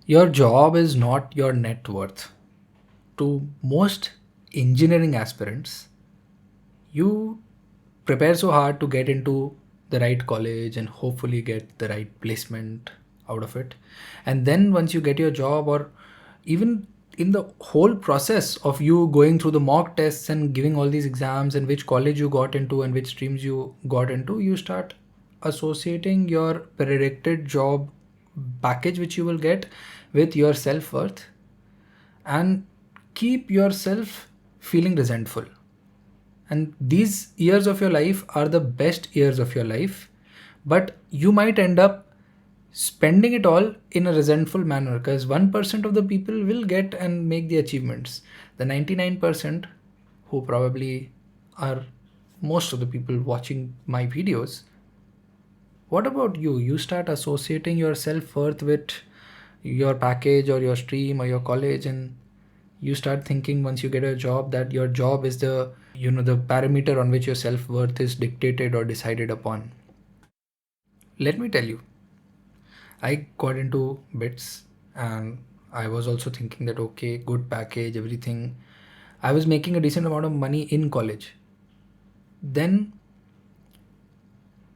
Your job is not your net worth. To most engineering aspirants, you prepare so hard to get into the right college and hopefully get the right placement out of it. And then once you get your job, or even in the whole process of you going through the mock tests and giving all these exams and which college you got into and which streams you got into, you start associating your predicted job package which you will get with your self-worth, and keep yourself feeling resentful. And these years of your life are the best years of your life, but you might end up spending it all in a resentful manner, because 1% of the people will get and make the achievements. The 99%, who probably are most of the people watching my videos, what about you? You start associating your self-worth with your package or your stream or your college, and you start thinking once you get a job that your job is the parameter on which your self-worth is dictated or decided upon. Let me tell you, I got into bits, and I was also thinking that okay, good package, everything. I was making a decent amount of money in college. Then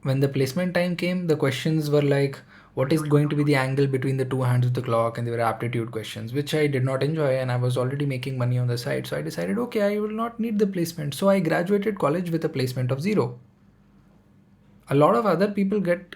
when the placement time came, the questions were like, what is going to be the angle between the two hands of the clock? And they were aptitude questions, which I did not enjoy, and I was already making money on the side. So I decided, okay, I will not need the placement. So I graduated college with a placement of 0. A lot of other people get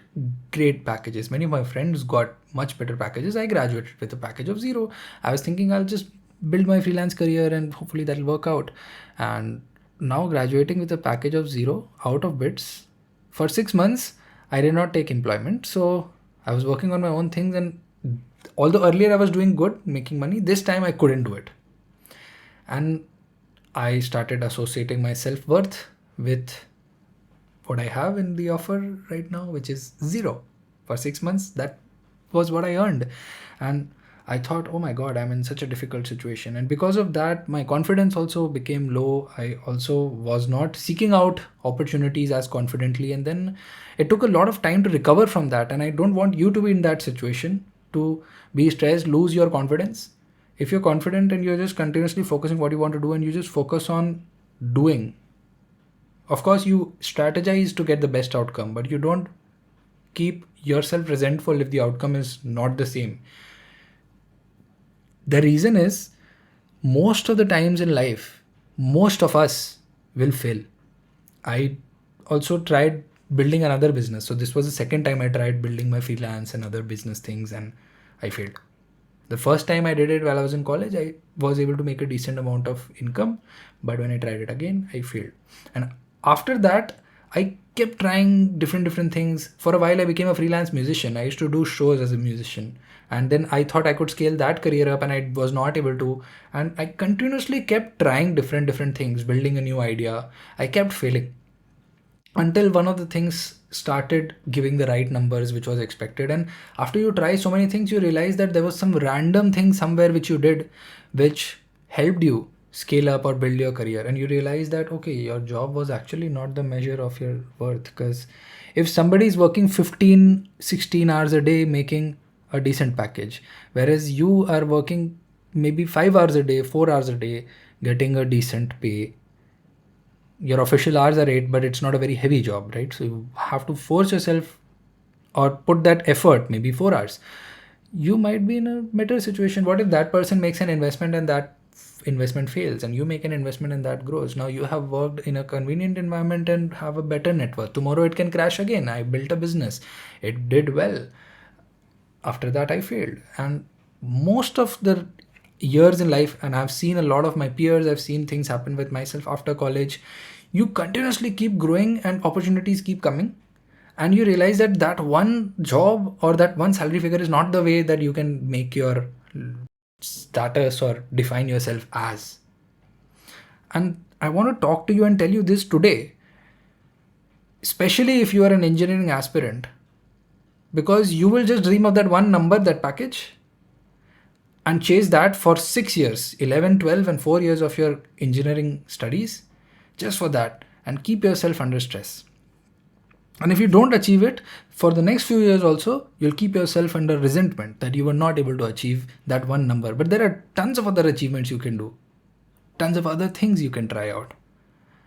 great packages. Many of my friends got much better packages. I graduated with a package of 0. I was thinking I'll just build my freelance career and hopefully that'll work out. And now graduating with a package of 0 out of bits, for 6 months, I did not take employment. So I was working on my own things, and although earlier I was doing good, making money, this time I couldn't do it. And I started associating my self-worth with what I have in the offer right now, which is 0. For 6 months, that was what I earned. And I thought, oh my God, I'm in such a difficult situation. And because of that, my confidence also became low. I also was not seeking out opportunities as confidently. And then it took a lot of time to recover from that. And I don't want you to be in that situation, to be stressed, lose your confidence. If you're confident and you're just continuously focusing what you want to do and you just focus on doing, of course, you strategize to get the best outcome, but you don't keep yourself resentful if the outcome is not the same. The reason is, most of the times in life, most of us will fail. I also tried building another business. So this was the second time I tried building my freelance and other business things, and I failed. The first time I did it while I was in college, I was able to make a decent amount of income. But when I tried it again, I failed. And after that, I kept trying different things. For a while, I became a freelance musician. I used to do shows as a musician. And then I thought I could scale that career up, and I was not able to. And I continuously kept trying different things, building a new idea. I kept failing until one of the things started giving the right numbers, which was expected. And after you try so many things, you realize that there was some random thing somewhere which you did, which helped you scale up or build your career. And you realize that okay, your job was actually not the measure of your worth. Because if somebody is working 15-16 hours a day making a decent package, whereas you are working maybe 5 hours a day, 4 hours a day, getting a decent pay, your official hours are 8, but it's not a very heavy job, right? So you have to force yourself or put that effort, maybe 4 hours. You might be in a better situation. What if that person makes an investment and that investment fails, and you make an investment and that grows? Now you have worked in a convenient environment and have a better net worth. Tomorrow it can crash again. I built a business, it did well. After that, I failed. And most of the years in life, and I've seen a lot of my peers, I've seen things happen with myself after college, you continuously keep growing and opportunities keep coming, and you realize that that one job or that one salary figure is not the way that you can make your status or define yourself as. And I want to talk to you and tell you this today, especially if you are an engineering aspirant, because you will just dream of that one number, that package, and chase that for 6 years, 11, 12, and 4 years of your engineering studies, just for that, and keep yourself under stress. And if you don't achieve it for the next few years also, you'll keep yourself under resentment that you were not able to achieve that one number. But there are tons of other achievements you can do, tons of other things you can try out.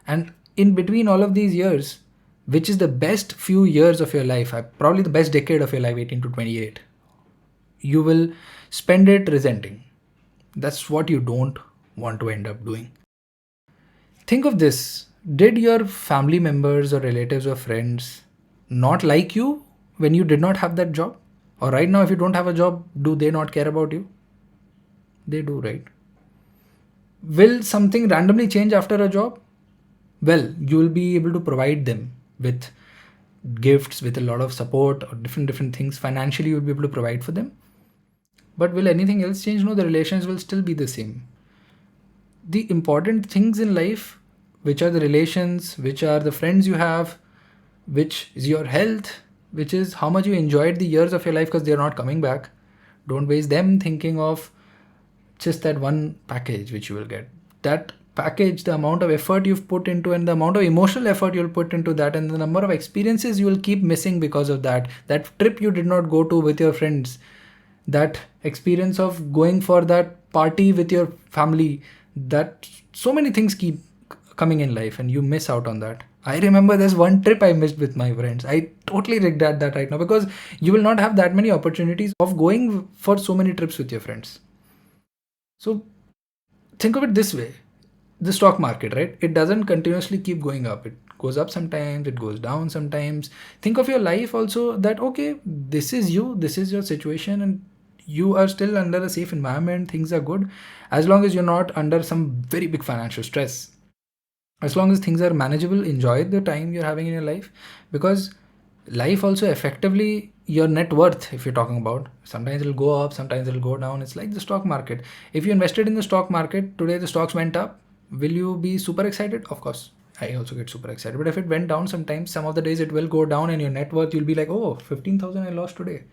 And in between all of these years, which is the best few years of your life, probably the best decade of your life, 18 to 28, you will spend it resenting. That's what you don't want to end up doing. Think of this. Did your family members or relatives or friends not like you when you did not have that job? Or right now, if you don't have a job, do they not care about you? They do, right? Will something randomly change after a job? Well, you will be able to provide them with gifts, with a lot of support or different things. Financially, you will be able to provide for them. But will anything else change? No, the relations will still be the same. The important things in life, which are the relations, which are the friends you have, which is your health, which is how much you enjoyed the years of your life because they're not coming back. Don't waste them thinking of just that one package which you will get. That package, the amount of effort you've put into and the amount of emotional effort you'll put into that and the number of experiences you will keep missing because of that. That trip you did not go to with your friends, that experience of going for that party with your family, that so many things keep coming in life and you miss out on that. I remember there's one trip I missed with my friends. I totally regret that right now because you will not have that many opportunities of going for so many trips with your friends. So think of it this way. The stock market, right? It doesn't continuously keep going up. It goes up sometimes, it goes down sometimes. Think of your life also that, okay, this is you, this is your situation, and you are still under a safe environment. Things are good. As long as you're not under some very big financial stress. As long as things are manageable, enjoy the time you're having in your life, because life also effectively your net worth, if you're talking about, sometimes it'll go up, sometimes it'll go down. It's like the stock market. If you invested in the stock market today, the stocks went up, will you be super excited? Of course, I also get super excited. But if it went down, sometimes some of the days it will go down and your net worth, you'll be like, oh, 15,000 I lost today.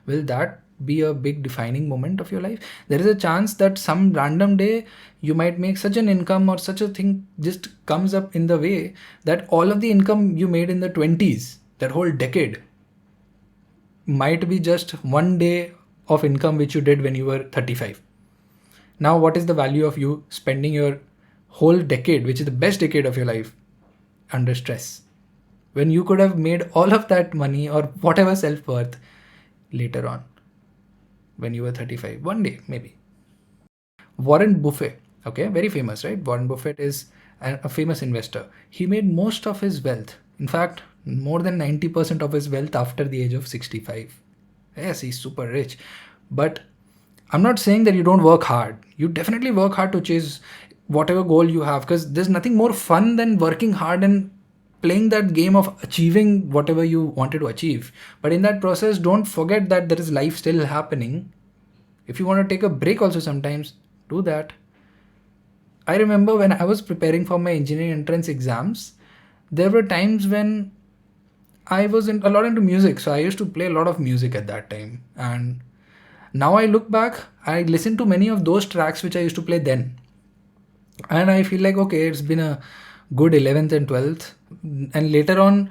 Will that be a big defining moment of your life? There is a chance that some random day you might make such an income or such a thing just comes up in the way that all of the income you made in the 20s, that whole decade, might be just one day of income which you did when you were 35. Now, what is the value of you spending your whole decade, which is the best decade of your life, under stress, when you could have made all of that money or whatever self-worth later on when you were 35, one day maybe. Warren Buffett, okay, very famous, right? Warren Buffett is a famous investor. He made most of his wealth, in fact more than 90% of his wealth, after the age of 65. Yes, he's super rich. But I'm not saying that you don't work hard. You definitely work hard to chase whatever goal you have, because there's nothing more fun than working hard and playing that game of achieving whatever you wanted to achieve. But in that process, don't forget that there is life still happening. If you want to take a break also sometimes, do that. I remember when I was preparing for my engineering entrance exams, there were times when I was a lot into music. So I used to play a lot of music at that time. And now I look back, I listen to many of those tracks which I used to play then. And I feel like, okay, it's been a good 11th and 12th. And later on,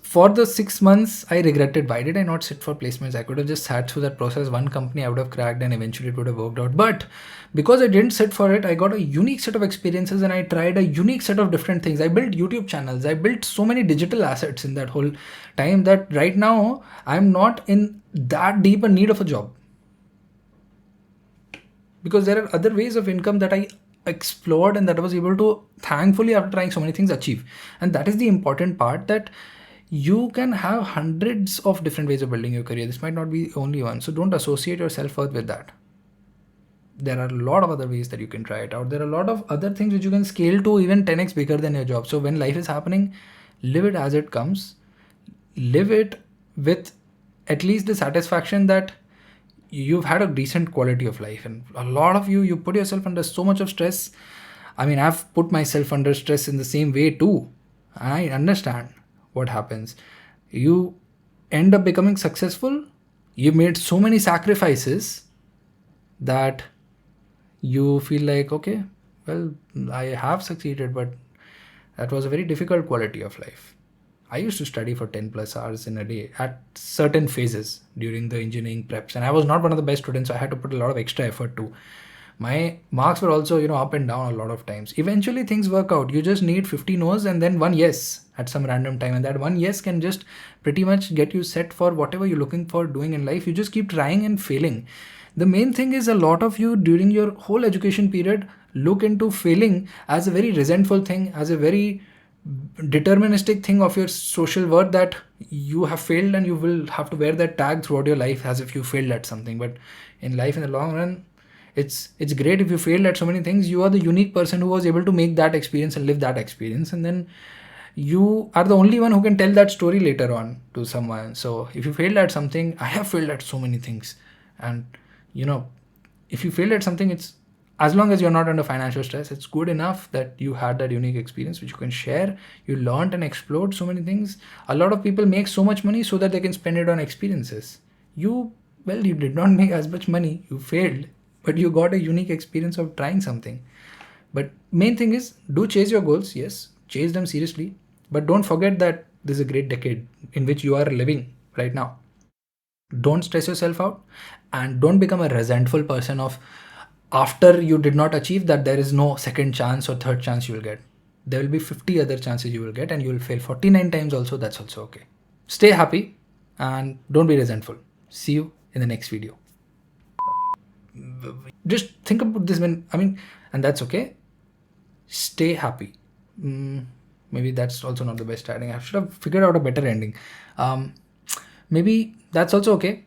for the 6 months, I regretted, why did I not sit for placements? I could have just sat through that process. One company I would have cracked and eventually it would have worked out. But because I didn't sit for it, I got a unique set of experiences and I tried a unique set of different things. I built YouTube channels. I built so many digital assets in that whole time that right now I'm not in that deep a need of a job. Because there are other ways of income that I explored and that I was able to, thankfully, after trying so many things, achieve. And that is the important part, that you can have hundreds of different ways of building your career. This might not be only one. So don't associate your self-worth with that. There are a lot of other ways that you can try it out. There are a lot of other things which you can scale to even 10x bigger than your job. So when life is happening, live it as it comes. Live it with at least the satisfaction that you've had a decent quality of life. And a lot of you put yourself under so much of stress. I mean, I've put myself under stress in the same way too. I understand what happens. You end up becoming successful. You made so many sacrifices that you feel like, okay, well, I have succeeded, but that was a very difficult quality of life. I used to study for 10 plus hours in a day at certain phases during the engineering preps. And I was not one of the best students, so I had to put a lot of extra effort too. My marks were also, up and down a lot of times. Eventually things work out. You just need 50 no's and then one yes at some random time. And that one yes can just pretty much get you set for whatever you're looking for doing in life. You just keep trying and failing. The main thing is a lot of you during your whole education period look into failing as a very resentful thing, as a very deterministic thing of your social worth, that you have failed and you will have to wear that tag throughout your life as if you failed at something. But in life, in the long run, it's great if you failed at so many things. You are the unique person who was able to make that experience and live that experience, and then you are the only one who can tell that story later on to someone. So if you failed at something, I have failed at so many things, and if you failed at something, it's, as long as you're not under financial stress, it's good enough that you had that unique experience which you can share. You learned and explored so many things. A lot of people make so much money so that they can spend it on experiences. You did not make as much money, you failed, but you got a unique experience of trying something. But main thing is, do chase your goals. Yes, chase them seriously, but don't forget that this is a great decade in which you are living right now. Don't stress yourself out, and don't become a resentful person of, after you did not achieve that, there is no second chance or third chance you will get. There will be 50 other chances you will get, and you will fail 49 times also. That's also okay. Stay happy and don't be resentful. See you in the next video. Just think about this and that's okay. Stay happy. Maybe that's also not the best ending. I should have figured out a better ending. Maybe that's also okay.